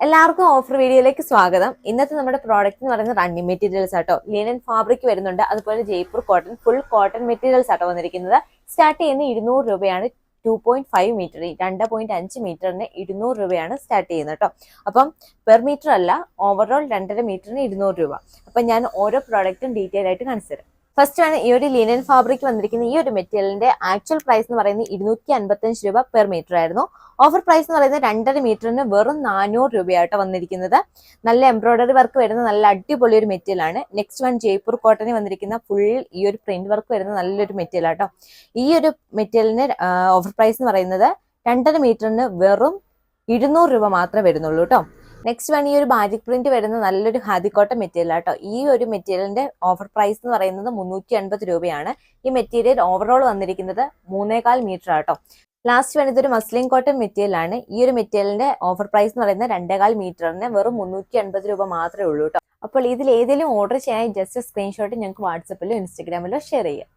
എല്ലാവർക്കും ഓഫർ വീഡിയോയിലേക്ക് സ്വാഗതം. ഇന്നത്തെ നമ്മുടെ പ്രോഡക്റ്റ് എന്ന് പറയുന്നത് റണ്ണിങ് മെറ്റീരിയൽസ് ആട്ടോ. ലിനൻ ഫാബ്രിക് വരുന്നുണ്ട്, അതുപോലെ Jaipur cotton full cotton materials ആട്ടോ വന്നിരിക്കുന്നത്. സ്റ്റാർട്ട് ചെയ്യുന്ന 200 രൂപയാണ്. 2.5 മീറ്റർ 2.5 മീറ്ററിന് 200 രൂപയാണ് സ്റ്റാർട്ട് ചെയ്യുന്നത് കേട്ടോ. അപ്പം പെർ മീറ്റർ അല്ല, ഓവറോൾ 2.5 മീറ്ററിന് 200 രൂപ. അപ്പം ഞാൻ ഓരോ പ്രോഡക്റ്റും ഡീറ്റെയിൽ ആയിട്ട് കാണിച്ചു തരാം. ഫസ്റ്റ് ആണ് ഈ ഒരു ലിനൻ ഫാബ്രിക് വന്നിരിക്കുന്ന ഈ ഒരു മെറ്റീരിയലിന്റെ ആക്ച്വൽ പ്രൈസ് എന്ന് പറയുന്നത് 255 രൂപ പെർ മീറ്റർ ആയിരുന്നു. ഓഫർ പ്രൈസ് എന്ന് പറയുന്നത് 2.5 മീറ്ററിന് വെറും 400 രൂപയായിട്ട് വന്നിരിക്കുന്നത്. നല്ല എംബ്രോയിഡറി വർക്ക് വരുന്ന നല്ല അടിപൊളി ഒരു മെറ്റീരിയൽ ആണ്. നെക്സ്റ്റ് വൺ ജയ്പൂർ കോട്ടണിൽ വന്നിരിക്കുന്ന ഫുൾ ഈ ഒരു പ്രിന്റ് വർക്ക് വരുന്ന നല്ലൊരു മെറ്റീരിയൽ ആട്ടോ. ഈ ഒരു മെറ്റീരിയലിന് ഓഫർ പ്രൈസ് എന്ന് പറയുന്നത് 2.5 മീറ്ററിന് വെറും 200 രൂപ മാത്രമേ വരുന്നുള്ളൂ കേട്ടോ. നെക്സ്റ്റ് വൺ ഈ ഒരു ബാജിക് പ്രിന്റ് വരുന്ന നല്ലൊരു ഹാദിക്കോട്ടൺ മെറ്റീരിയൽ ആട്ടോ. ഈ ഒരു മെറ്റീരിയലിന്റെ ഓഫർ പ്രൈസ് എന്ന് പറയുന്നത് 350 രൂപയാണ്. ഈ മെറ്റീരിയൽ ഓവറോൾ വന്നിരിക്കുന്നത് 3.25 മീറ്റർ ആട്ടോ. ലാസ്റ്റ് വൺ ഇതൊരു മസ്ലിൻ കോട്ടൺ മെറ്റീരിയൽ ആണ്. ഈ ഒരു മെറ്റീരിയലിന്റെ ഓഫർ പ്രൈസ് എന്ന് പറയുന്നത് 2.25 മീറ്ററിന് വെറും 350 രൂപ മാത്രമേ ഉള്ളൂ കേട്ടോ. അപ്പോൾ ഇതിൽ ഏതെങ്കിലും ഓർഡർ ചെയ്യാൻ ജസ്റ്റ് സ്ക്രീൻഷോട്ട് ഞങ്ങൾക്ക് വാട്സപ്പിലോ ഇൻസ്റ്റഗ്രാമിലോ ഷെയർ ചെയ്യാം.